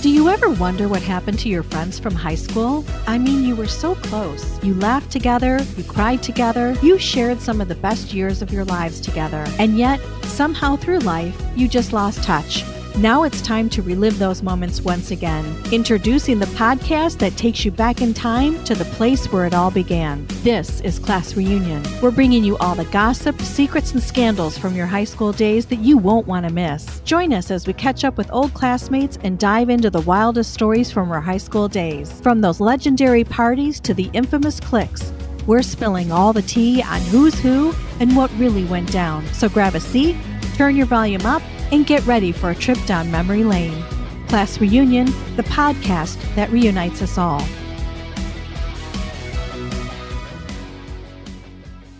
Do you ever wonder what happened to your friends from high school? I mean, you were so close. You laughed together, you cried together, you shared some of the best years of your lives together. And yet, somehow through life, you just lost touch. Now it's time to relive those moments once again. Introducing the podcast that takes you back in time to the place where it all began. This is Class Reunion. We're bringing you all the gossip, secrets, and scandals from your high school days that you won't want to miss. Join us as we catch up with old classmates and dive into the wildest stories from our high school days. From those legendary parties to the infamous cliques, we're spilling all the tea on who's who and what really went down. So grab a seat, turn your volume up, and get ready for a trip down memory lane. Class Reunion, the podcast that reunites us all.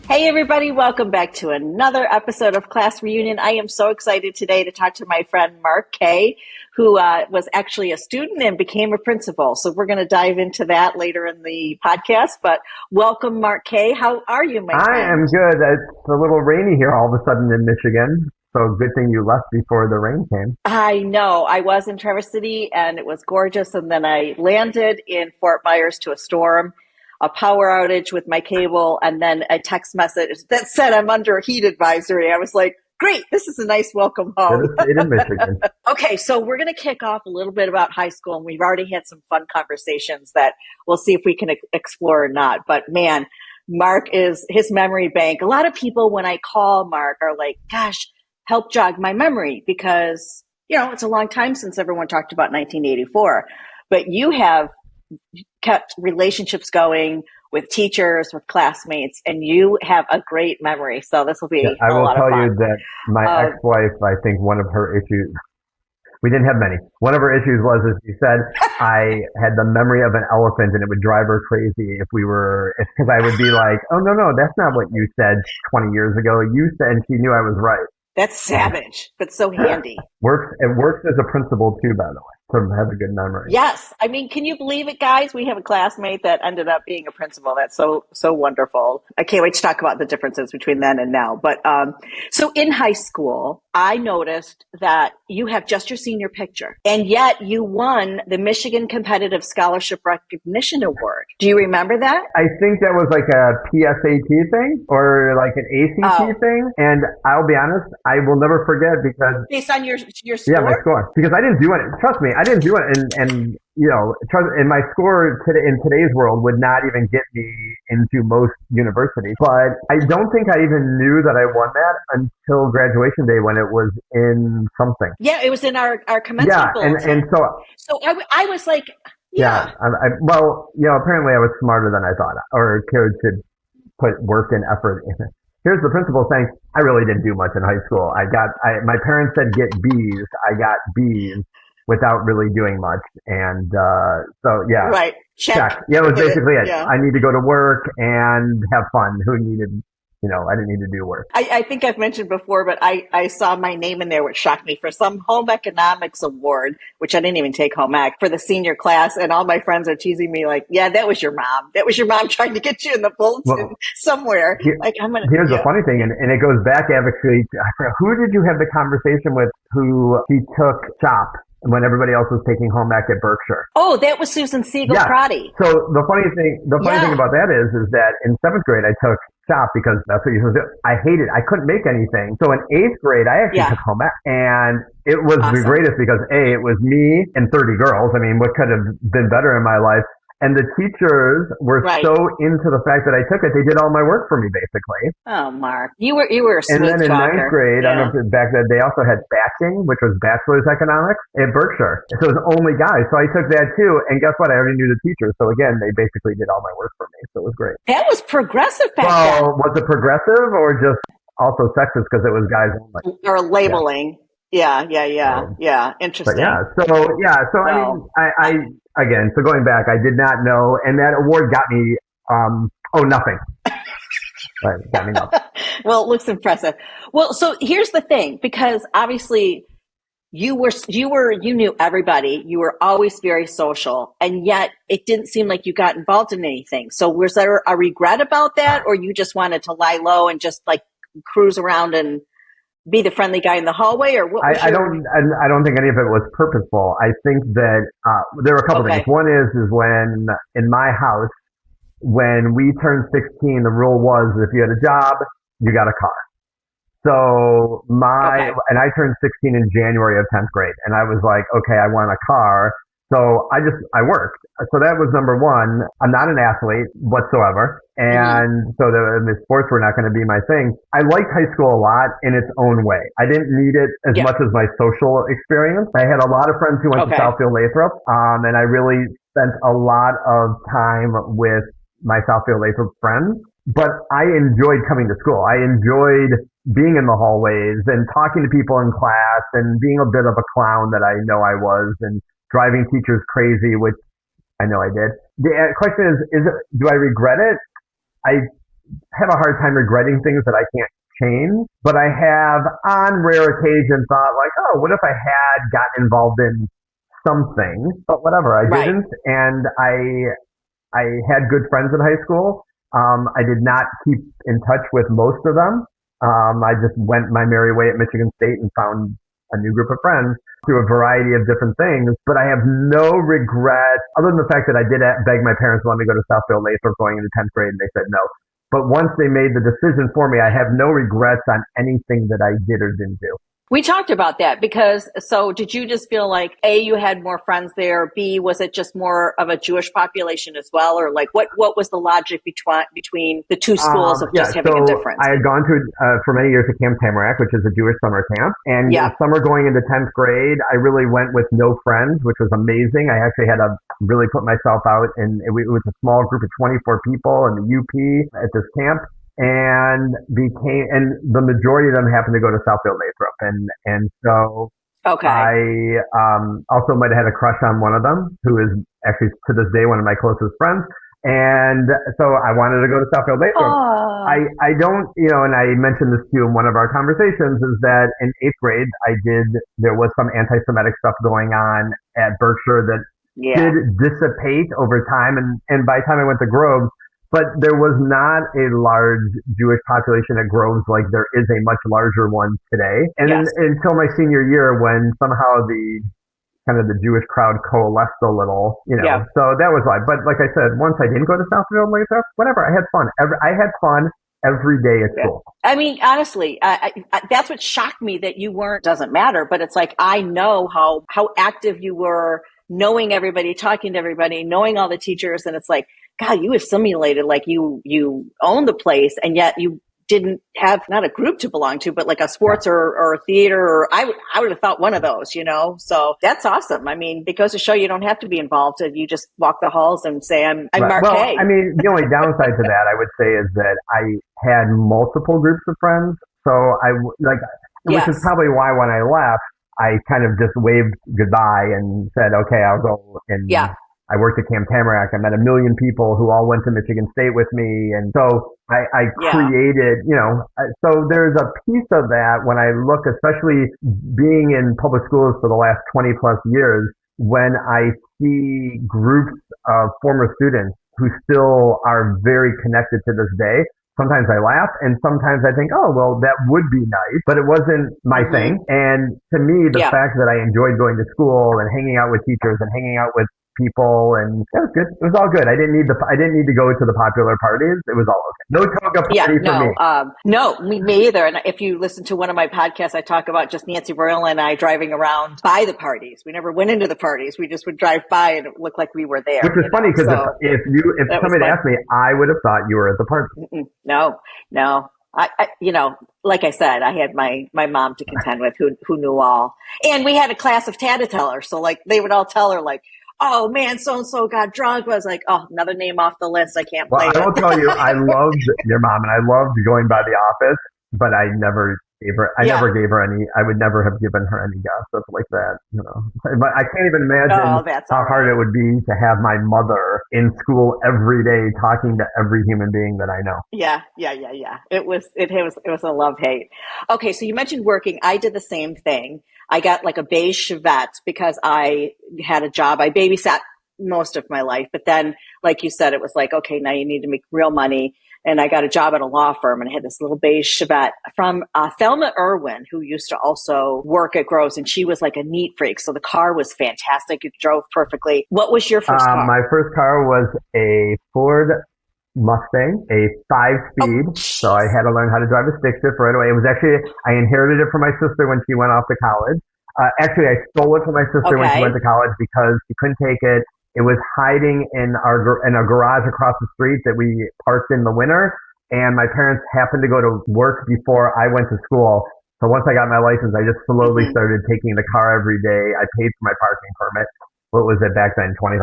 Hey everybody, welcome back to another episode of Class Reunion. I am so excited today to talk to my friend Marc Kay, who was actually a student and became a principal. So we're going to dive into that later in the podcast. But welcome, Marc Kay. How are you, my friend? I am good. It's a little rainy here all of a sudden in Michigan. So good thing you left before the rain came. I know. I was in Traverse City and it was gorgeous. And then I landed in Fort Myers to a storm, a power outage with my cable, and then a text message that said I'm under a heat advisory. I was like, great, this is a nice welcome home. State of Michigan. Okay, so we're going to kick off a little bit about high school, and we've already had some fun conversations that we'll see if we can explore or not. But man, Marc is his memory bank. A lot of people, when I call Marc, are like, gosh, help jog my memory, because, you know, it's a long time since everyone talked about 1984. But you have kept relationships going with teachers, with classmates, and you have a great memory. So this will be a lot of fun. I will tell you that my ex-wife, I think one of her issues, we didn't have many. One of her issues was, as you said, I had the memory of an elephant, and it would drive her crazy because I would be like, oh, no, that's not what you said 20 years ago. You said, and she knew I was right. That's savage, but so handy. It works as a principal too, by the way, to have a good memory. Yes. I mean, can you believe it, guys? We have a classmate that ended up being a principal. That's so wonderful. I can't wait to talk about the differences between then and now. But so in high school, I noticed that you have just your senior picture, and yet you won the Michigan Competitive Scholarship Recognition Award. Do you remember that? I think that was like a PSAT thing or like an ACT thing. And I'll be honest, I will never forget because based on your score? Yeah, my score. Because I didn't do it. Trust me, I didn't do it. And you know, and my score in today's world would not even get me into most universities. But I don't think I even knew that I won that until graduation day when it was in something. Yeah, it was in our commencement bulletin. and so I was like, well, you know, apparently I was smarter than I thought, or could put work and effort in it. Here's the principal saying, I really didn't do much in high school. My parents said get B's. I got B's without really doing much. And so, yeah. Right. Check. Yeah, it was basically it. Yeah. I need to go to work and have fun. Who needed, I didn't need to do work. I think I've mentioned before, but I saw my name in there, which shocked me, for some home economics award, which I didn't even take home ec, for the senior class. And all my friends are teasing me like, yeah, that was your mom. That was your mom trying to get you in the bulletin somewhere. Here's the funny thing, and it goes back actually, I forgot, who did you have the conversation with who he took shop when everybody else was taking home ec at Berkshire? Oh, that was Susan Siegel-Crotty. So the funny thing about that is that in 7th grade I took shop because that's what you supposed to do. I hated it. I couldn't make anything. So in 8th grade I actually took home ec, and it was the greatest because it was me and 30 girls. I mean, what could have been better in my life? And the teachers were so into the fact that I took it, they did all my work for me, basically. Oh, Marc, you were a smooth And then in talker. 9th grade, I don't know if back then, they also had batching, which was bachelor's economics at Berkshire. So it was only guys. So I took that too. And guess what? I already knew the teachers. So again, they basically did all my work for me. So it was great. That was progressive back then. Well, was it progressive or just also sexist because it was guys only? Or labeling. Yeah. Interesting. But so I mean, I again, so going back, I did not know, and that award got me, nothing. Right, got me nothing. Well, it looks impressive. Well, so here's the thing, because obviously you knew everybody, you were always very social, and yet it didn't seem like you got involved in anything. So was there a regret about that, or you just wanted to lie low and just like cruise around and be the friendly guy in the hallway, or what was I don't think any of it was purposeful. I think that there were a couple things. One is when in my house, when we turned 16, the rule was if you had a job, you got a car. So and I turned 16 in January of 10th grade, and I was like, okay, I want a car. So I worked. So that was number one. I'm not an athlete whatsoever. And so the sports were not going to be my thing. I liked high school a lot in its own way. I didn't need it as much as my social experience. I had a lot of friends who went to Southfield Lathrop, and I really spent a lot of time with my Southfield Lathrop friends. But I enjoyed coming to school. I enjoyed being in the hallways and talking to people in class and being a bit of a clown that I know I was, and driving teachers crazy, which I know I did. The question is do I regret it? I have a hard time regretting things that I can't change, but I have on rare occasion thought like, oh, what if I had gotten involved in something? But whatever, I didn't. And I had good friends in high school. I did not keep in touch with most of them. I just went my merry way at Michigan State and found a new group of friends through a variety of different things. But I have no regret, other than the fact that I did beg my parents to let me go to Southfield Lathrop going into 10th grade, and they said no. But once they made the decision for me, I have no regrets on anything that I did or didn't do. We talked about that so did you just feel like, A, you had more friends there, B, was it just more of a Jewish population as well? Or like, what was the logic between the two schools of just having a difference? I had gone to, for many years, to Camp Tamarack, which is a Jewish summer camp. And summer going into 10th grade, I really went with no friends, which was amazing. I actually had to really put myself out, and it was a small group of 24 people in the UP at this camp. And the majority of them happened to go to Southfield Lathrop. And so I also might have had a crush on one of them, who is actually to this day one of my closest friends. And so I wanted to go to Southfield Lathrop. I don't, and I mentioned this to you in one of our conversations, is that in 8th grade, there was some anti-Semitic stuff going on at Berkshire that did dissipate over time. And by the time I went to Groves, but there was not a large Jewish population at Groves like there is a much larger one today. And until my senior year, when somehow the Jewish crowd coalesced a little, so that was why. But like I said, once I didn't go to Southfield Lathrop, whatever, I had fun. I had fun every day at school. I mean, honestly, that's what shocked me, that you weren't, doesn't matter, but it's like, I know how active you were, knowing everybody, talking to everybody, knowing all the teachers. And it's like, God, you assimilated, like you owned the place, and yet you didn't have not a group to belong to, but like a sports or a theater, or I would have thought one of those, So that's awesome. I mean, it goes to show you don't have to be involved. You just walk the halls and say, I'm Marc Kay. I mean, the only downside to that, I would say, is that I had multiple groups of friends. So which is probably why when I left, I kind of just waved goodbye and said, okay, I'll go. And I worked at Camp Tamarack. I met 1 million people who all went to Michigan State with me. And so I created, so there's a piece of that when I look, especially being in public schools for the last 20 plus years, when I see groups of former students who still are very connected to this day. Sometimes I laugh, and sometimes I think, oh, well, that would be nice, but it wasn't my thing. And to me, the fact that I enjoyed going to school and hanging out with teachers and hanging out with people, and that was good. It was all good. I didn't need to go to the popular parties. It was all okay. No toga party for me. No, me either. And if you listen to one of my podcasts, I talk about just Nancy Royal and I driving around by the parties. We never went into the parties. We just would drive by, and it looked like we were there. Which is funny, because if somebody asked me, I would have thought you were at the party. No. I like I said, I had my mom to contend with, who knew all, and we had a class of tattletailers. So like they would all tell her like, oh man, so-and-so got drunk. I was like, oh, another name off the list. I can't play it. I will tell you, I loved your mom, and I loved going by the office, but I never gave her, never gave her any, I would never have given her any gossip like that, But I can't even imagine how hard it would be to have my mother in school every day talking to every human being that I know. Yeah. It was a love-hate. Okay, so you mentioned working. I did the same thing. I got like a beige Chevette because I had a job. I babysat most of my life, but then, like you said, it was like, okay, now you need to make real money. and I got a job at a law firm, and I had this little beige Chevette from Thelma Irwin, who used to also work at Groves, and she was like a neat freak. So the car was fantastic. It drove perfectly. What was your first car? My first car was a Ford Mustang, a 5-speed. So I had to learn how to drive a stick shift right away. It was actually, I inherited it from my sister when she went off to college. Actually, I stole it from my sister when she went to college because she couldn't take it. It was hiding in a garage across the street that we parked in the winter. And my parents happened to go to work before I went to school. So once I got my license, I just slowly started taking the car every day. I paid for my parking permit. What was it back then? $25?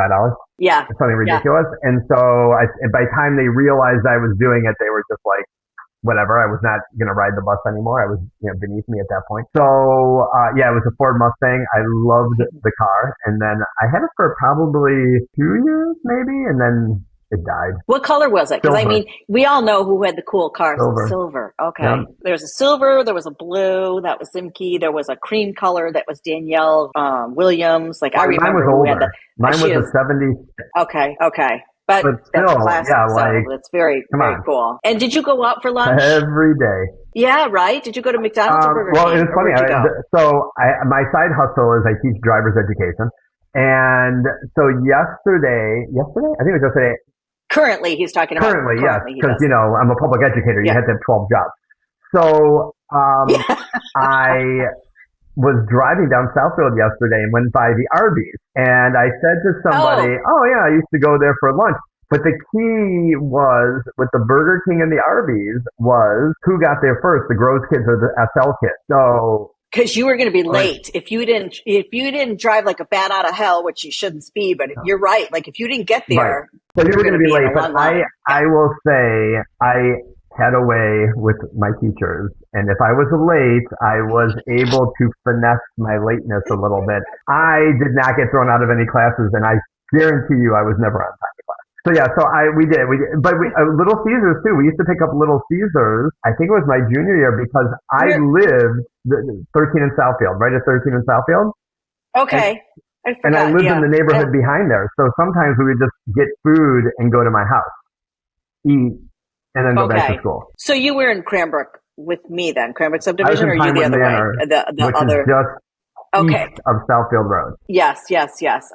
Yeah. Something ridiculous. Yeah. And so by the time they realized I was doing it, they were just like, whatever. I was not going to ride the bus anymore. I was, beneath me at that point. So, it was a Ford Mustang. I loved the car. And then I had it for probably 2 years, maybe. And then it died. What color was it? Because we all know who had the cool cars. Silver. Okay. Yeah. There was a silver. There was a blue. That was Simke. There was a cream color. That was Danielle Williams. I remember mine was older. Mine was a 70. Okay. But that's a classic. Yeah, it's very cool. And did you go out for lunch? Every day. Yeah, right? Did you go to McDonald's or Burger King? Well, it's funny. My side hustle is I teach driver's education. And so yesterday, I think it was yesterday. Currently, he's talking about. Currently, yes. Because, I'm a public educator. You have to have 12 jobs. So I was driving down Southfield yesterday and went by the Arby's. And I said to somebody, I used to go there for lunch. But the key was, with the Burger King and the Arby's, was who got there first, the Groves kids or the SL kids. So... Because you were going to be late. If you didn't drive like a bat out of hell, which you shouldn't be, but you're right. Like if you didn't get there... Right. So you were going to be late. But I will say, I had a way with my teachers. And if I was late, I was able to finesse my lateness a little bit. I did not get thrown out of any classes, and I guarantee you I was never on time to class. So we did. But Little Caesars too. We used to pick up Little Caesars. I think it was my junior year because I lived 13 in Southfield, right at 13 in Southfield. Okay. And I lived in the neighborhood behind there. So sometimes we would just get food and go to my house, eat, and then go back to school. So you were in Cranbrook with me then, Cranbrook subdivision, or you the other way? The other. Is just east of Southfield Road. Yes.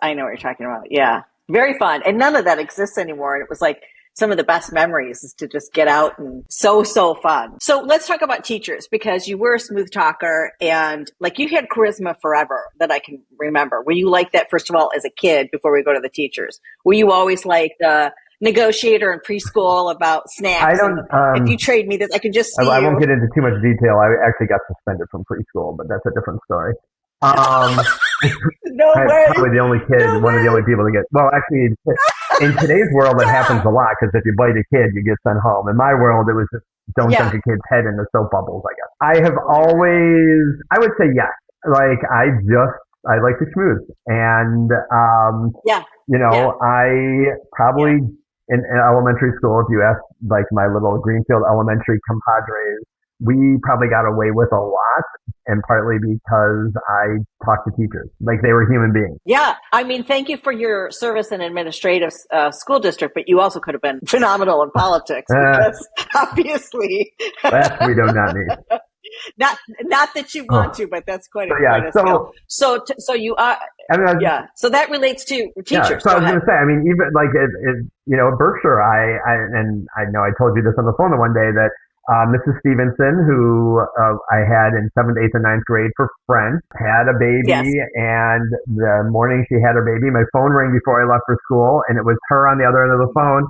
I know what you're talking about. Yeah. Very fun. And none of that exists anymore. And it was like some of the best memories is to just get out and so fun. So let's talk about teachers, because you were a smooth talker and you had charisma forever that I can remember. Were you like that, first of all, as a kid before we go to the teachers? Were you always like the negotiator in preschool about snacks? I don't. If you trade me this, I can just see I won't get into too much detail. I actually got suspended from preschool, but that's a different story. No way. I'm probably the only kid, one of the only people to get. Well, actually, in today's world, it happens a lot because if you bite a kid, you get sent home. In my world, it was just don't dunk a kid's head in the soap bubbles. I guess I have always. I would say yes. I like to schmooze, and I probably in elementary school, if you ask my little Greenfield elementary compadres, we probably got away with a lot, and partly because I talked to teachers like they were human beings. Yeah. I mean, thank you for your service in administrative school district, but you also could have been phenomenal in politics because obviously. That we do not need. Not that you want to, but that's quite a skill. So you are. So that relates to teachers. Yeah, so I was going to say, I mean, even at Berkshire, I know I told you this on the phone the one day that Mrs. Stevenson, who I had in 7th, 8th, and 9th grade for French, had a baby, and the morning she had her baby, my phone rang before I left for school, and it was her on the other end of the phone,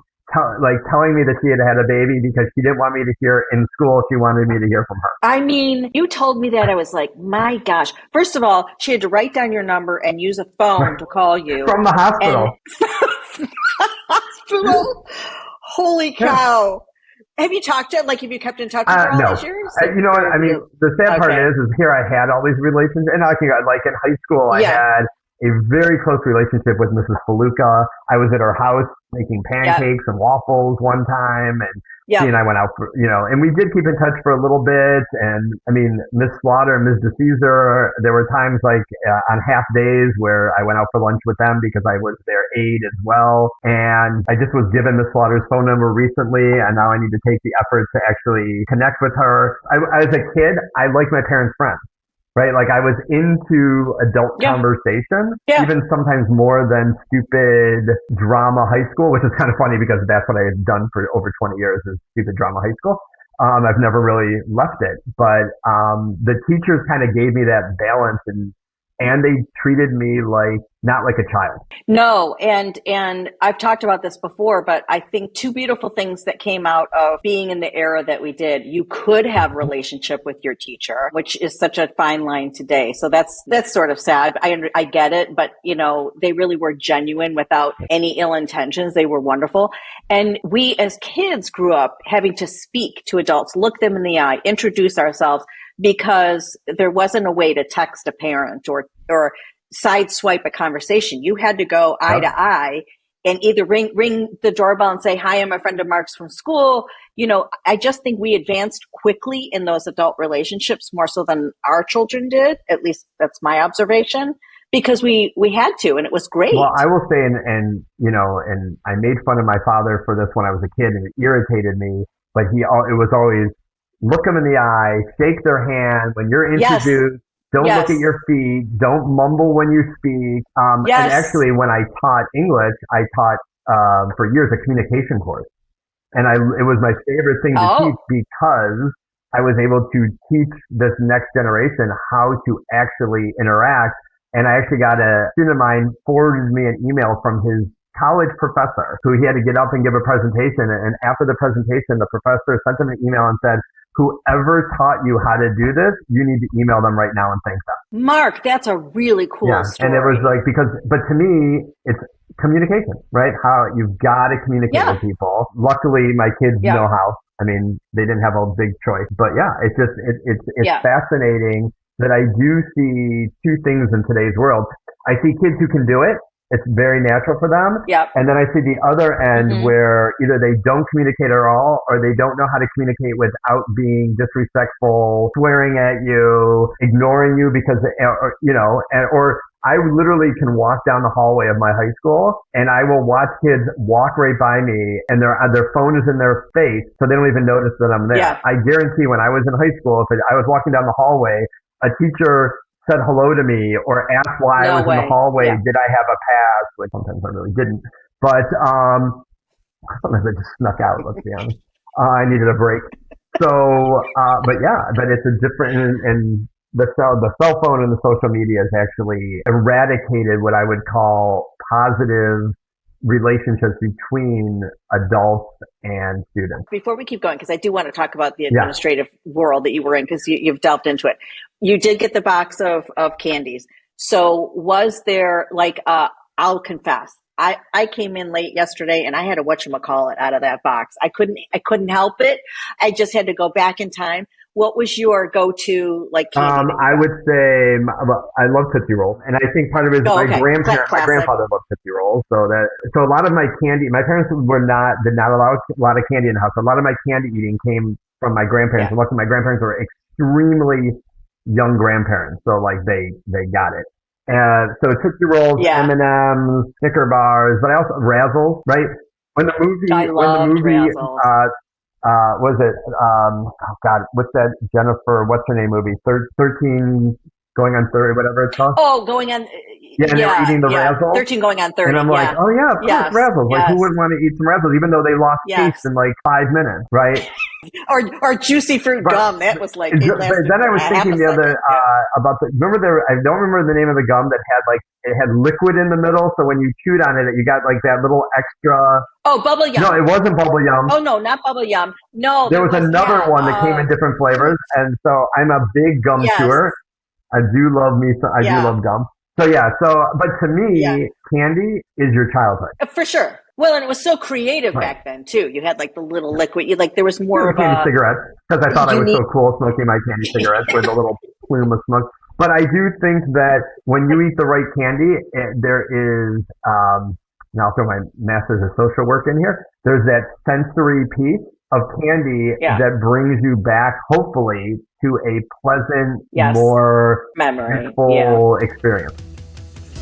telling me that she had had a baby because she didn't want me to hear in school. She wanted me to hear from her. I mean, you told me that. I was like, my gosh. First of all, she had to write down your number and use a phone to call you. From the hospital. Hospital? Holy cow. Yeah. Have you talked to her? Have you kept in touch with her all these years? You know what? I mean, the sad part is here I had all these relations. And in high school, I had a very close relationship with Mrs. Faluca. I was at her house making pancakes and waffles one time, and she and I went out for, and we did keep in touch for a little bit. And I mean, Miss Slaughter and Ms. DeCesar, there were times like on half days where I went out for lunch with them because I was their aide as well. And I just was given Miss Slaughter's phone number recently, and now I need to take the effort to actually connect with her. As a kid, I liked my parents' friends. Right? Like I was into adult conversation, even sometimes more than stupid drama high school, which is kind of funny because that's what I had done for over 20 years is stupid drama high school. I've never really left it, but the teachers kind of gave me that balance and they treated me not like a child. No, and I've talked about this before, but I think two beautiful things that came out of being in the era that we did. You could have a relationship with your teacher, which is such a fine line today. So that's sort of sad. I get it, but they really were genuine without any ill intentions. They were wonderful. And we as kids grew up having to speak to adults, look them in the eye, introduce ourselves, because there wasn't a way to text a parent or sideswipe a conversation. You had to go eye to eye and either ring the doorbell and say, "Hi, I'm a friend of Mark's from school." I just think we advanced quickly in those adult relationships more so than our children did. At least that's my observation, because we had to, and it was great. Well, I will say, and I made fun of my father for this when I was a kid, and it irritated me, but it was always look them in the eye, shake their hand when you're introduced. Don't look at your feet. Don't mumble when you speak. And actually, when I taught English, I taught for years a communication course, and it was my favorite thing to teach because I was able to teach this next generation how to actually interact. And I actually got a student of mine forwarded me an email from his college professor who he had to get up and give a presentation. And after the presentation, the professor sent him an email and said, "Whoever taught you how to do this, you need to email them right now and thank them." Mark, that's a really cool story. And it was but to me, it's communication, right? How you've got to communicate with people. Luckily, my kids know how. I mean, they didn't have a big choice, but it's fascinating that I do see two things in today's world. I see kids who can do it. It's very natural for them. And then I see the other end where either they don't communicate at all or they don't know how to communicate without being disrespectful, swearing at you, ignoring you because, or I literally can walk down the hallway of my high school and I will watch kids walk right by me and their phone is in their face so they don't even notice that I'm there. I guarantee when I was in high school, if I was walking down the hallway, a teacher said hello to me or asked why I was in the hallway. Did I have a pass? Which sometimes I really didn't. But sometimes I just snuck out, let's be honest. I needed a break. So, but it's a different, and the cell phone and the social media has actually eradicated what I would call positive relationships between adults and students. Before we keep going, because I do want to talk about the administrative world that you were in, because you've delved into it. You did get the box of candies. So was there I'll confess, I came in late yesterday and I had to whatchamacallit out of that box. I couldn't help it. I just had to go back in time. What was your go-to candy? I would say I love Tootsie Rolls, and I think part of it is my grandfather loved Tootsie Rolls, so a lot of my candy. My parents did not allow a lot of candy in the house. A lot of my candy eating came from my grandparents, and luckily my grandparents were extremely young grandparents, so they got it. So Tootsie Rolls, M&M's, Snicker bars, but I also Razzles, right? When the movie was it, what's that Jennifer, what's her name movie? 13 going on 30, whatever it's called. Oh, going on. Yeah, and they were eating the Razzles. 13 going on 30. And I'm like, oh yeah, of course, Razzles. Who wouldn't want to eat some Razzles, even though they lost taste in 5 minutes, right? or juicy fruit gum. That was then I was thinking the other, about I don't remember the name of the gum that had it had liquid in the middle. So when you chewed on it, you got that little extra. Oh, Bubble Yum. No, it wasn't Bubble Yum. Oh no, not Bubble Yum. No. There was another one that came in different flavors. And so I'm a big gum chewer. I do love gum. So but to me, candy is your childhood. For sure. Well, and it was so creative back then too. You had the little liquid. There was more of candy cigarettes because I thought I was so cool smoking my candy cigarettes with a little plume of smoke. But I do think that when you eat the right candy, there is, now I'll throw my master's of social work in here. There's that sensory piece of candy that brings you back, hopefully, to a pleasant, more peaceful experience.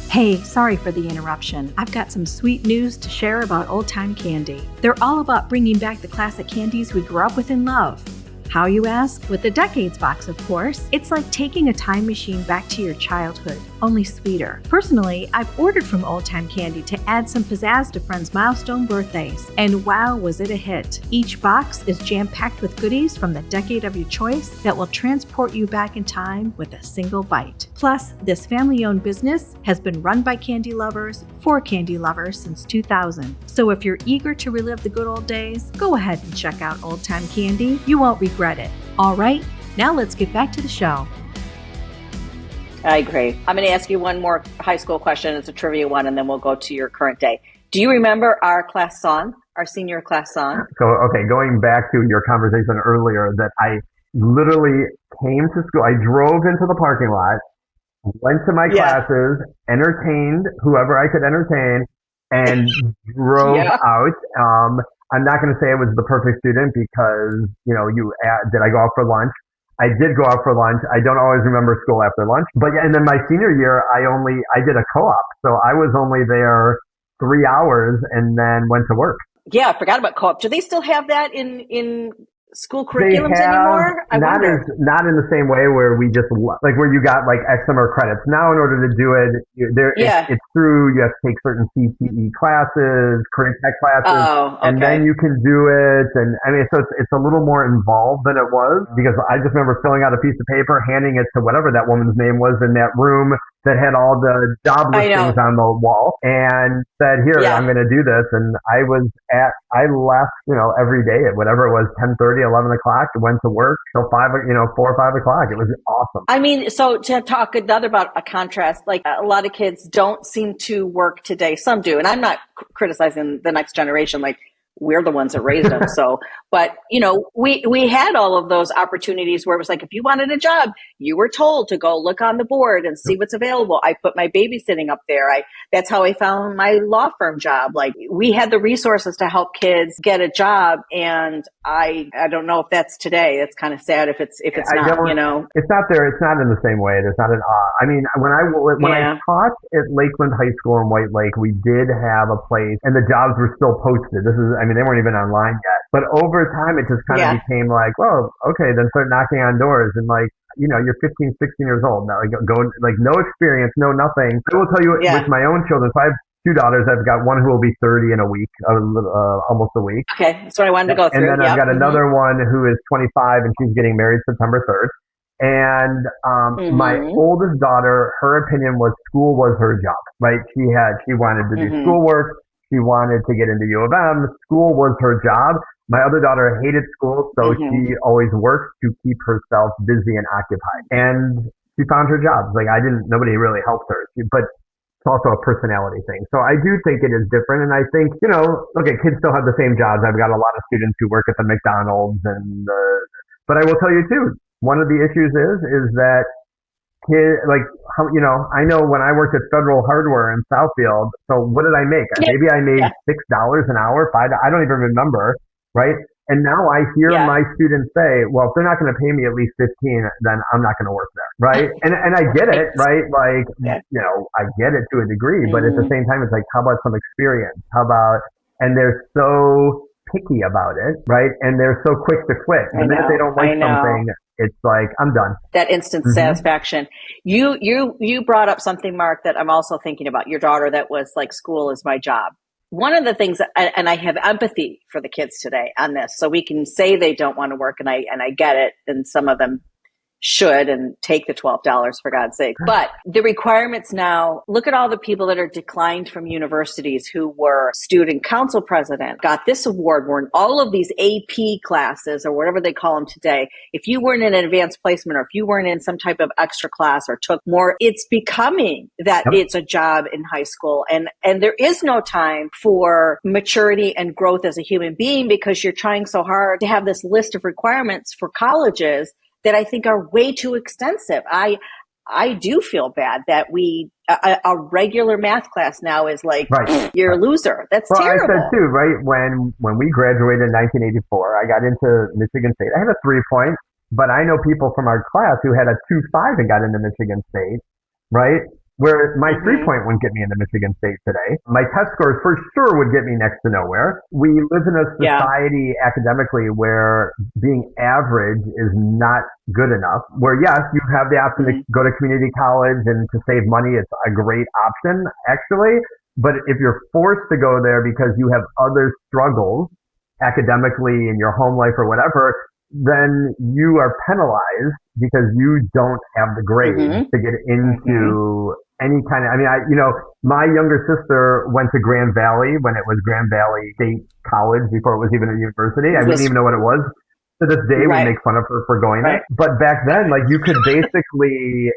Hey, sorry for the interruption. I've got some sweet news to share about old-time candy. They're all about bringing back the classic candies we grew up with and love. How, you ask? With the Decades box, of course. It's like taking a time machine back to your childhood, only sweeter. Personally, I've ordered from Old Time Candy to add some pizzazz to friends' milestone birthdays, and wow, was it a hit. Each box is jam-packed with goodies from the decade of your choice that will transport you back in time with a single bite. Plus, this family-owned business has been run by candy lovers for candy lovers since 2000. So if you're eager to relive the good old days, go ahead and check out Old Time Candy. You won't regret it. All right, now let's get back to the show. I agree. I'm going to ask you one more high school question. It's a trivia one, and then we'll go to your current day. Do you remember our class song, our senior class song? So, okay, going back to your conversation earlier, that I literally came to school. I drove into the parking lot, went to my classes, entertained whoever I could entertain, and drove out. I'm not going to say I was the perfect student because, did I go out for lunch? I did go out for lunch. I don't always remember school after lunch. But and then my senior year, I did a co-op. So I was only there 3 hours and then went to work. Yeah, I forgot about co-op. Do they still have that in school curriculums anymore? Not in the same way where we just where you got like X number of credits. Now, in order to do it, it's through, you have to take certain CTE classes, career tech classes, and then you can do it. And I mean, so it's a little more involved than it was, because I just remember filling out a piece of paper, handing it to whatever that woman's name was in that room that had all the job listings on the wall, and said, here, I'm going to do this. And I left, every day at whatever it was, 10:30, 11 o'clock, went to work till 4 or 5 o'clock. It was awesome. I mean, so to talk another about a contrast, like a lot of kids don't seem to work today. Some do. And I'm not criticizing the next generation. Like, we're the ones that raised them. So, but we had all of those opportunities where it was like, if you wanted a job, you were told to go look on the board and see what's available. I put my babysitting up there. That's how I found my law firm job. Like, we had the resources to help kids get a job. And I don't know if that's today. It's kind of sad if it's not, It's not there. It's not in the same way. There's not an, I mean, when I taught at Lakeland High School in White Lake, we did have a place and the jobs were still posted. They weren't even online yet. But over time, it just kind of became like, well, okay, then start knocking on doors. And like, you're 15, 16 years old now, no experience, no nothing. I will tell you with my own children. So I have two daughters. I've got one who will be 30 in a week, almost a week. Okay. That's what I wanted to go through. And then I've got another one who is 25 and she's getting married September 3rd. And my oldest daughter, her opinion was school was her job, right? She wanted to do schoolwork. She wanted to get into U of M. School was her job. My other daughter hated school, so she always worked to keep herself busy and occupied. And she found her job. Like, nobody really helped her. But it's also a personality thing. So I do think it is different. And I think, kids still have the same jobs. I've got a lot of students who work at the McDonald's but I will tell you too, one of the issues is that I know when I worked at Federal Hardware in Southfield, so what did I make? Maybe I made $6 an hour, $5. I don't even remember, right? And now I hear my students say, well, if they're not going to pay me at least 15, then I'm not going to work there, right? And I get it, right? Like, I get it to a degree, but at the same time, it's like, how about some experience? And they're so picky about it, right? And they're so quick to quit. And then if they don't like something, it's like, I'm done. That instant satisfaction. You brought up something, Mark, that I'm also thinking about. Your daughter that was like, school is my job. One of the things, and I have empathy for the kids today on this, so we can say they don't want to work, and I get it, and some of them should and take the $12 for God's sake. But the requirements now, look at all the people that are declined from universities who were student council president, got this award, were in all of these AP classes or whatever they call them today. If you weren't in an advanced placement or if you weren't in some type of extra class or took more, it's becoming that it's a job in high school. And there is no time for maturity and growth as a human being because you're trying so hard to have this list of requirements for colleges that I think are way too extensive. I do feel bad that a regular math class now is like, you're a loser. That's terrible. I said too, right? When we graduated in 1984, I got into Michigan State. I had a 3-point, but I know people from our class who had a 2.5 and got into Michigan State, right? Where my 3-point wouldn't get me into Michigan State today. My test scores for sure would get me next to nowhere. We live in a society academically where being average is not good enough. Where yes, you have the option to go to community college and to save money. It's a great option, actually. But if you're forced to go there because you have other struggles academically in your home life or whatever, then you are penalized because you don't have the grades to get into any kind of, my younger sister went to Grand Valley when it was Grand Valley State College before it was even a university. I didn't even know what it was. To this day, we make fun of her for going there. But back then, like, you could basically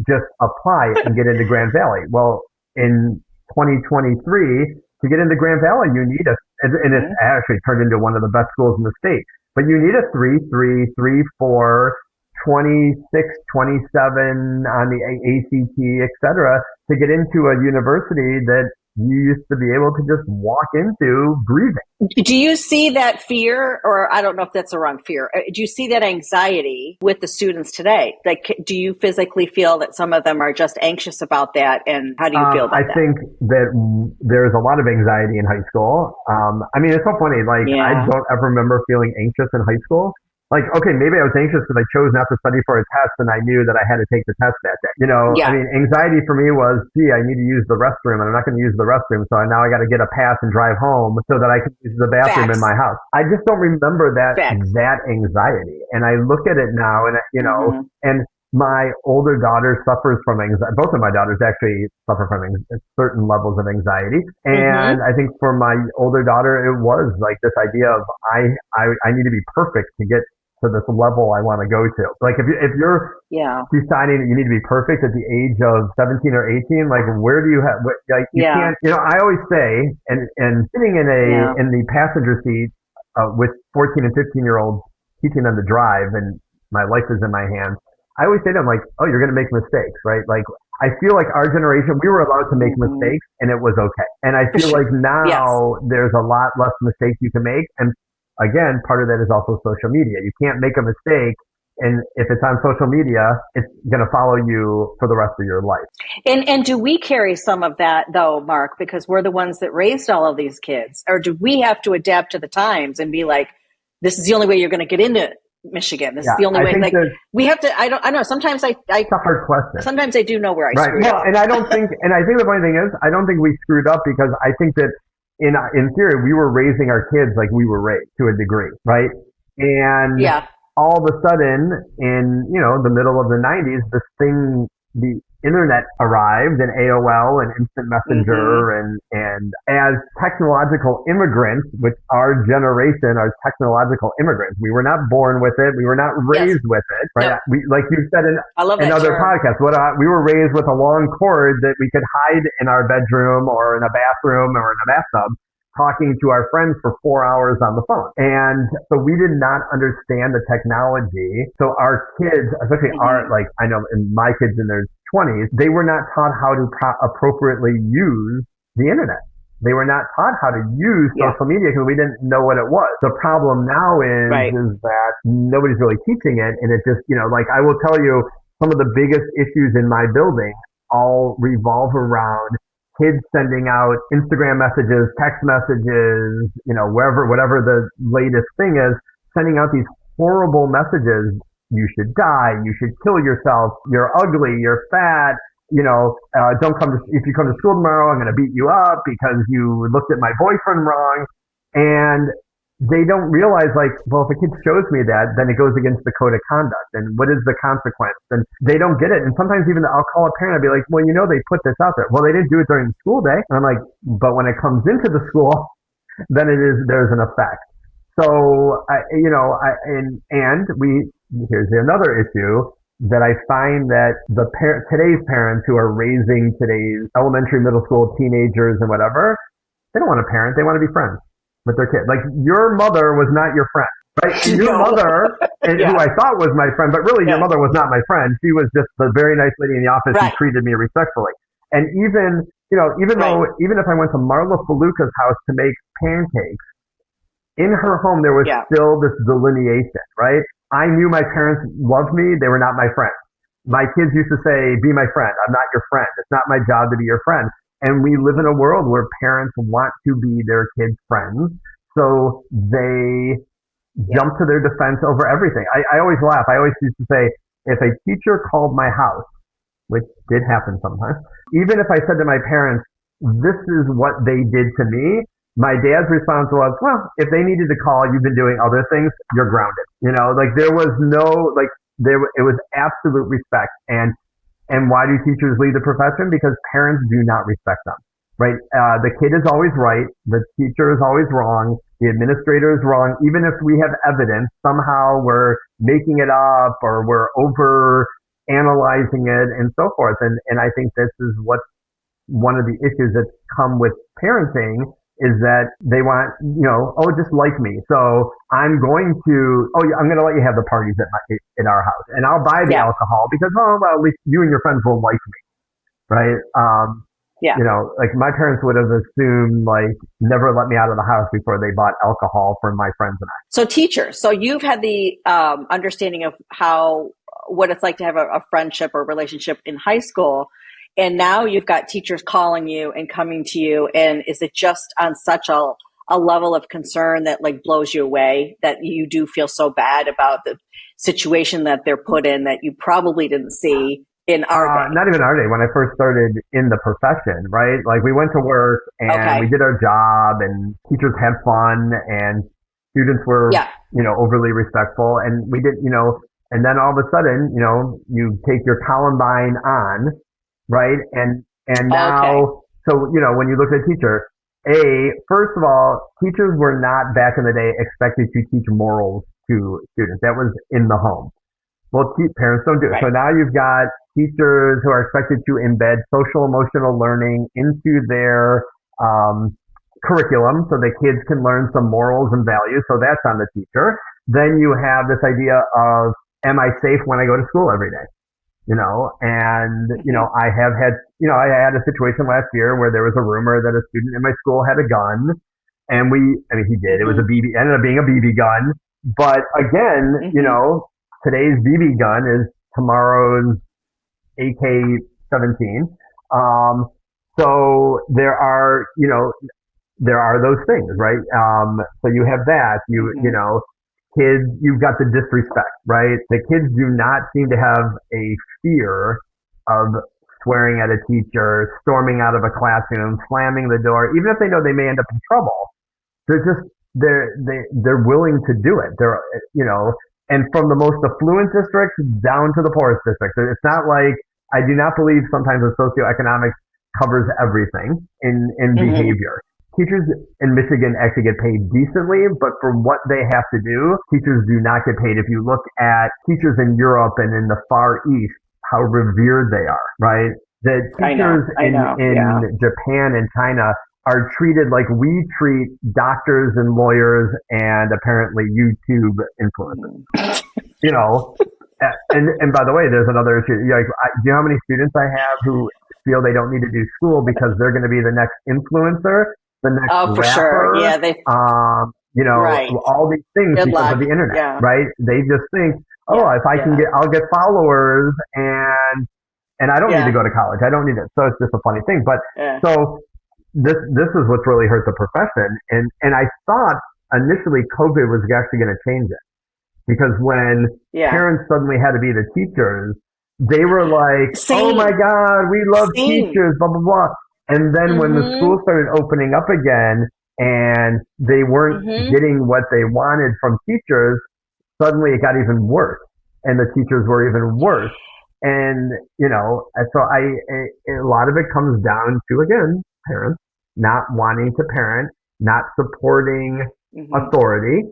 just apply and get into Grand Valley. Well, in 2023, to get into Grand Valley, you need and it's actually turned into one of the best schools in the state. But you need a 3.3, 3.4, 26, 27 on the ACT, et cetera, to get into a university that you used to be able to just walk into breathing. Do you see that fear, or I don't know if that's the wrong fear, do you see that anxiety with the students today? Like, do you physically feel that some of them are just anxious about that, and how do you feel about that? I think that there's a lot of anxiety in high school. It's so funny. Like, I don't ever remember feeling anxious in high school. Like, okay, maybe I was anxious because I chose not to study for a test and I knew that I had to take the test that day. Anxiety for me was, I need to use the restroom and I'm not going to use the restroom. So now I got to get a pass and drive home so that I can use the bathroom in my house. I just don't remember that anxiety. And I look at it now and, and my older daughter suffers from anxiety. Both of my daughters actually suffer from certain levels of anxiety. And I think for my older daughter, it was like this idea of I need to be perfect to get to this level I want to go to. Like if you're deciding that you need to be perfect at the age of 17 or 18, like where do you have, you can't, I always say, and sitting in the passenger seat with 14 and 15-year-olds teaching them to drive and my life is in my hands, I always say to them like, oh, you're going to make mistakes, right? Like I feel like our generation, we were allowed to make mistakes and it was okay. And I feel like now there's a lot less mistakes you can make. And again, part of that is also social media. You can't make a mistake, and if it's on social media, it's going to follow you for the rest of your life. And do we carry some of that, though, Mark, because we're the ones that raised all of these kids? Or do we have to adapt to the times and be like, this is the only way you're going to get into Michigan? This is the only way. Like, we have to, I don't know. Sometimes it's a hard question. Sometimes I do know where I screwed up. And I think the funny thing is, I don't think we screwed up because I think that in theory, we were raising our kids like we were raised to a degree, right? And all of a sudden, in the middle of the 90s, the internet arrived, and AOL and Instant Messenger, and as technological immigrants, which our generation are technological immigrants. We were not born with it. We were not raised with it, right? Yep. We, like you said in another podcast, we were raised with a long cord that we could hide in our bedroom or in a bathroom or in a bathtub, talking to our friends for 4 hours on the phone. And so we did not understand the technology. So our kids, especially I know in my kids in their 20s, they were not taught how to appropriately use the internet. They were not taught how to use social media because we didn't know what it was. The problem now is that nobody's really teaching it. And it just, I will tell you, some of the biggest issues in my building all revolve around kids sending out Instagram messages, text messages, whatever the latest thing is, sending out these horrible messages. You should die. You should kill yourself. You're ugly. You're fat. Don't come to, if you come to school tomorrow, I'm going to beat you up because you looked at my boyfriend wrong. And they don't realize, like, well, if a kid shows me that, then it goes against the code of conduct. And what is the consequence? And they don't get it. And sometimes even I'll call a parent and be like, well, they put this out there. Well, they didn't do it during the school day. And I'm like, but when it comes into the school, then there's an effect. So, here's another issue that I find that today's parents who are raising today's elementary, middle school teenagers and whatever, they don't want to parent. They want to be friends with their kid. Like, your mother was not your friend. right? Your mother, and who I thought was my friend, but really your mother was not my friend. She was just the very nice lady in the office who treated me respectfully. And even, even if I went to Marla Faluka's house to make pancakes, in her home there was still this delineation, right? I knew my parents loved me. They were not my friend. My kids used to say, be my friend. I'm not your friend. It's not my job to be your friend. And we live in a world where parents want to be their kids' friends. So they jump to their defense over everything. I always laugh. I always used to say, if a teacher called my house, which did happen sometimes, even if I said to my parents, this is what they did to me, my dad's response was, well, if they needed to call, you've been doing other things, you're grounded. There was no, it was absolute respect. And why do teachers leave the profession? Because parents do not respect them, right? The kid is always right. The teacher is always wrong. The administrator is wrong. Even if we have evidence, somehow we're making it up or we're over analyzing it and so forth. And I think this is what one of the issues that's come with parenting is that they want, just like me. So I'm going to let you have the parties in our house, and I'll buy the alcohol because, at least you and your friends will like me, right? My parents would have assumed never let me out of the house before they bought alcohol for my friends and I. So teachers, so you've had the understanding of what it's like to have a friendship or relationship in high school. And now you've got teachers calling you and coming to you. And is it just on such a level of concern that blows you away, that you do feel so bad about the situation that they're put in that you probably didn't see in our day? Not even our day. When I first started in the profession, right? We went to work and we did our job and teachers had fun and students were, overly respectful. And we did, and then all of a sudden, you take your Columbine on, right? And now, so, when you look at a teacher, first of all, teachers were not back in the day expected to teach morals to students. That was in the home. Well, parents don't do it. Right. So now you've got teachers who are expected to embed social emotional learning into their curriculum so the kids can learn some morals and values. So that's on the teacher. Then you have this idea of, am I safe when I go to school every day? I have had, I had a situation last year where there was a rumor that a student in my school had a gun, and he did. It was ended up being a BB gun. But again, today's BB gun is tomorrow's AK-17. So there are those things, right? So you have that, kids, you've got the disrespect, right? The kids do not seem to have a fear of swearing at a teacher, storming out of a classroom, slamming the door, even if they know they may end up in trouble. They're willing to do it. And from the most affluent districts down to the poorest districts. It's not I do not believe sometimes the socioeconomics covers everything in behavior. Teachers in Michigan actually get paid decently, but for what they have to do, teachers do not get paid. If you look at teachers in Europe and in the Far East, how revered they are, right? The teachers in Japan and China are treated like we treat doctors and lawyers and apparently YouTube influencers. And by the way, there's another issue. Do you know how many students I have who feel they don't need to do school because they're going to be the next influencer? The next for rapper, sure. Yeah, all these things because of the internet, right? They just think, if I can I'll get followers and I don't need to go to college. I don't need it. So it's just a funny thing. But so this is what's really hurt the profession. And I thought initially COVID was actually going to change it because when parents suddenly had to be the teachers, they were like, oh my God, we love teachers, blah, blah, blah. And then when the school started opening up again and they weren't getting what they wanted from teachers, suddenly it got even worse and the teachers were even worse. And, so a lot of it comes down to, again, parents not wanting to parent, not supporting authority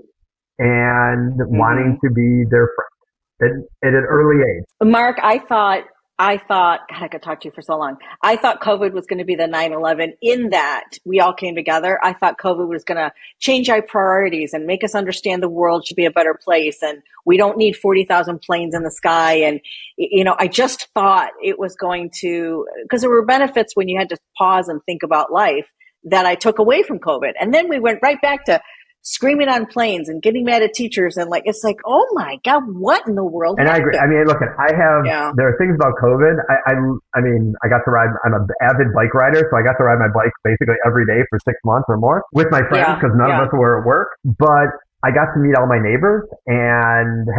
and wanting to be their friend at an early age. Mark, I thought I thought, God, I could talk to you for so long. I thought COVID was going to be the 9/11 in that we all came together. I thought COVID was going to change our priorities and make us understand the world should be a better place. And we don't need 40,000 planes in the sky. And, I just thought it was going to, because there were benefits when you had to pause and think about life that I took away from COVID. And then we went right back to screaming on planes and getting mad at teachers. And it's like, oh my God, what in the world? And happened? I agree. I mean, look, there are things about COVID. I got to ride, I'm an avid bike rider. So I got to ride my bike basically every day for 6 months or more with my friends because none of us were at work. But I got to meet all my neighbors and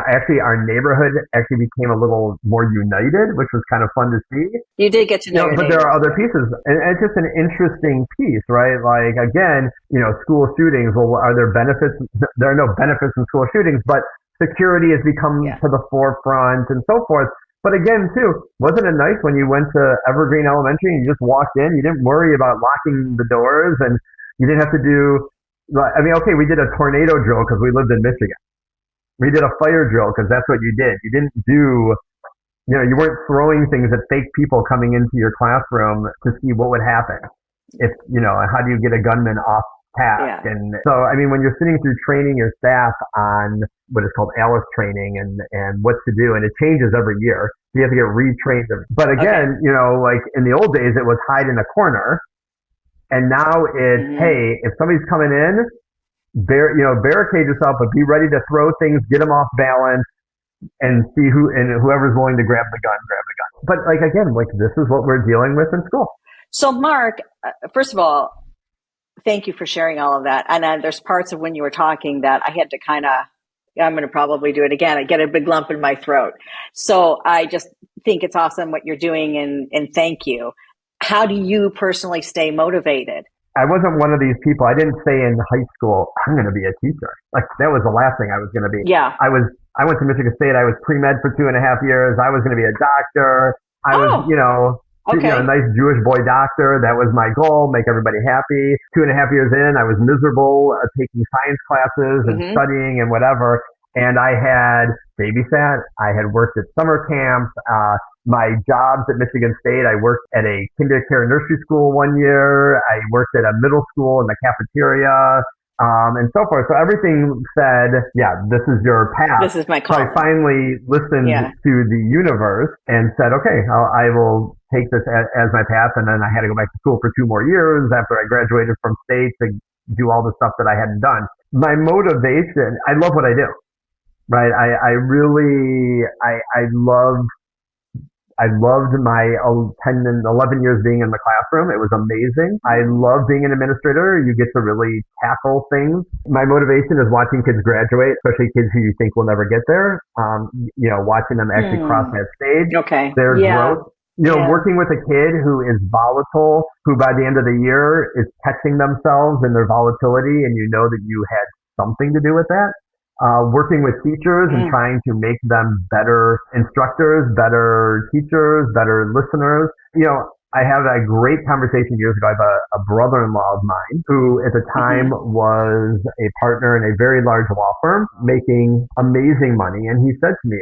actually our neighborhood actually became a little more united, which was kind of fun to see. You did get to know, but there are other pieces, and it's just an interesting piece, right? Like again, school shootings. Well, are there benefits? There are no benefits in school shootings, but security has become to the forefront and so forth. But again, too, wasn't it nice when you went to Evergreen Elementary and you just walked in? You didn't worry about locking the doors, and you didn't have to do. I mean, okay, we did a tornado drill because we lived in Michigan. We did a fire drill because that's what you did. You didn't do, you weren't throwing things at fake people coming into your classroom to see what would happen. If, how do you get a gunman off task? Yeah. And so, I mean, when you're sitting through training your staff on what is called ALICE training and what to do, and it changes every year. So you have to get retrained. But again, like in the old days, it was hide in a corner. And now it's, hey, if somebody's coming in, barricade yourself, but be ready to throw things, get them off balance, and see whoever's willing to grab the gun. But again, this is what we're dealing with in school. So Mark, first of all, thank you for sharing all of that. And there's parts of when you were talking that I had to I'm going to probably do it again. I get a big lump in my throat. So I just think it's awesome what you're doing and thank you. How do you personally stay motivated? I wasn't one of these people. I didn't say in high school, I'm going to be a teacher. That was the last thing I was going to be. Yeah. I went to Michigan State. I was pre-med for 2.5 years. I was going to be a doctor. I was, a nice Jewish boy doctor. That was my goal, make everybody happy. 2.5 years in, I was miserable taking science classes and studying and whatever. And I had babysat. I had worked at summer camps. My jobs at Michigan State, I worked at a kindergarten nursery school 1 year. I worked at a middle school in the cafeteria, and so forth. So everything said, this is your path. This is my call. So I finally listened to the universe and said, okay, I will take this as my path. And then I had to go back to school for 2 more years after I graduated from state to do all the stuff that I hadn't done. My motivation, I love what I do, right? I loved my 10 and 11 years being in the classroom. It was amazing. I love being an administrator. You get to really tackle things. My motivation is watching kids graduate, especially kids who you think will never get there. Watching them actually cross that stage. Okay. Their growth. Working with a kid who is volatile, who by the end of the year is catching themselves in their volatility, and you know that you had something to do with that. Working with teachers and trying to make them better instructors, better teachers, better listeners. I had a great conversation years ago. I have a brother-in-law of mine who at the time was a partner in a very large law firm making amazing money. And he said to me,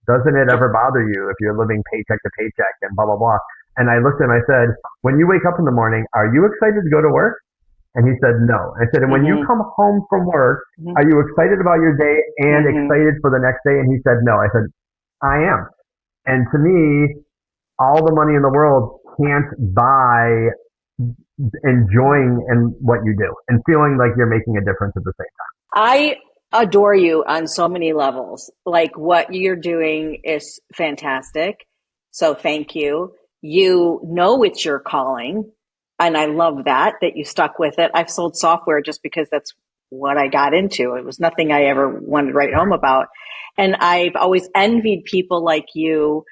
doesn't it ever bother you if you're living paycheck to paycheck and blah, blah, blah? And I looked at him, I said, when you wake up in the morning, are you excited to go to work? And he said, no. I said, and when you come home from work, are you excited about your day and excited for the next day? And he said, no. I said, I am. And to me, all the money in the world can't buy enjoying in what you do and feeling like you're making a difference at the same time. I adore you on so many levels. What you're doing is fantastic. So thank you. You know it's your calling. And I love that you stuck with it. I've sold software just because that's what I got into. It was nothing I ever wanted to write home about. And I've always envied people like you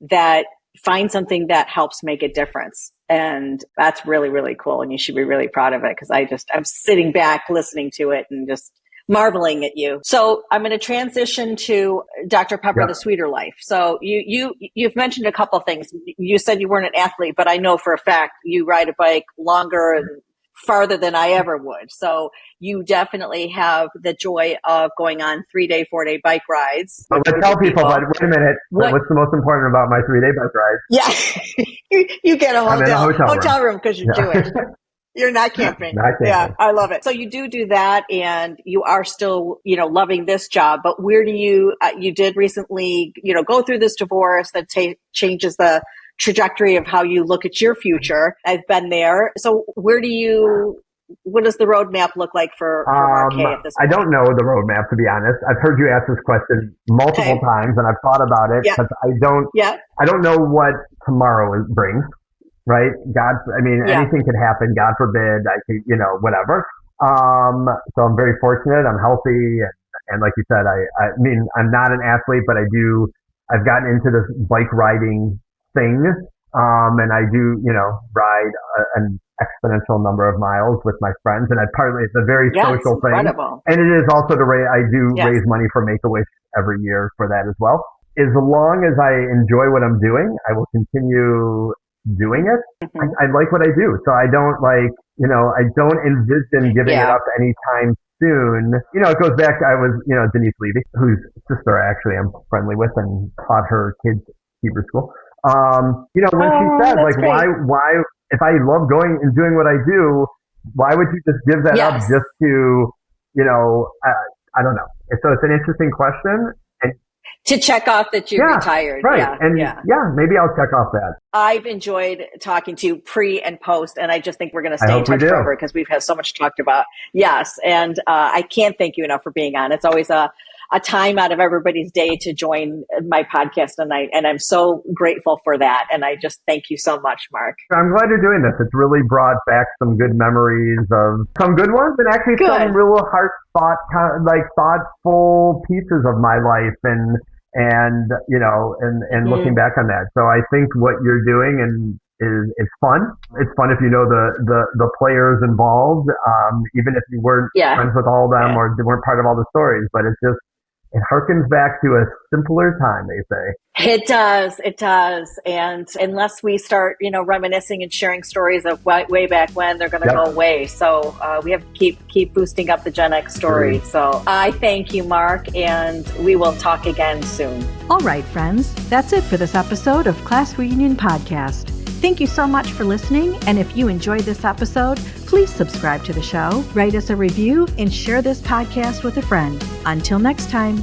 that find something that helps make a difference. And that's really, really cool. And you should be really proud of it because I'm sitting back listening to it and just marveling at you. So I'm going to transition to Dr. Pepper, The Sweeter Life. So you've mentioned a couple things. You said you weren't an athlete, but I know for a fact you ride a bike longer farther than I ever would. So you definitely have the joy of going on 3-day, 4-day bike rides. I tell people, but wait a minute, what's the most important about my 3-day bike ride? Yeah, you get a hotel room because you're Jewish. You're not camping. Yeah, I love it. So you do that, and you are still, loving this job. But where do you did recently, go through this divorce that changes the trajectory of how you look at your future. I've been there. So what does the roadmap look like for Marc Kay at this point? I don't know the roadmap, to be honest. I've heard you ask this question multiple times, and I've thought about it because I don't know what tomorrow brings. Right? Anything could happen. God forbid. I could, whatever. So I'm very fortunate. I'm healthy. And like you said, I'm not an athlete, but I've gotten into this bike riding thing. And I do, ride an exponential number of miles with my friends. And it's a very social thing. And it is also I do raise money for Make-A-Wish every year for that as well. As long as I enjoy what I'm doing, I will continue doing it. Mm-hmm. I like what I do. So I don't I don't envision giving it up anytime soon. It goes back, I was, Denise Levy, whose sister actually I'm friendly with and taught her kids Hebrew school. When she said, why, if I love going and doing what I do, why would you just give that up just to, I don't know. So it's an interesting question. To check off that you retired. Right. Maybe I'll check off that. I've enjoyed talking to you pre and post, and I just think we're going to stay in touch forever because we've had so much talked about. Yes. And I can't thank you enough for being on. It's always a time out of everybody's day to join my podcast tonight. And I'm so grateful for that. And I just thank you so much, Marc. I'm glad you're doing this. It's really brought back some good memories of some good ones and actually some real thoughtful pieces of my life and looking back on that. So I think what you're doing it's fun. It's fun if you know the players involved, even if you weren't friends with all of them or weren't part of all the stories, but it harkens back to a simpler time, they say. It does. And unless we start, reminiscing and sharing stories of way back when, they're going to go away. So we have to keep boosting up the Gen X story. So I thank you, Marc, and we will talk again soon. All right, friends. That's it for this episode of Class Reunion Podcast. Thank you so much for listening. And if you enjoyed this episode, please subscribe to the show, write us a review, and share this podcast with a friend. Until next time.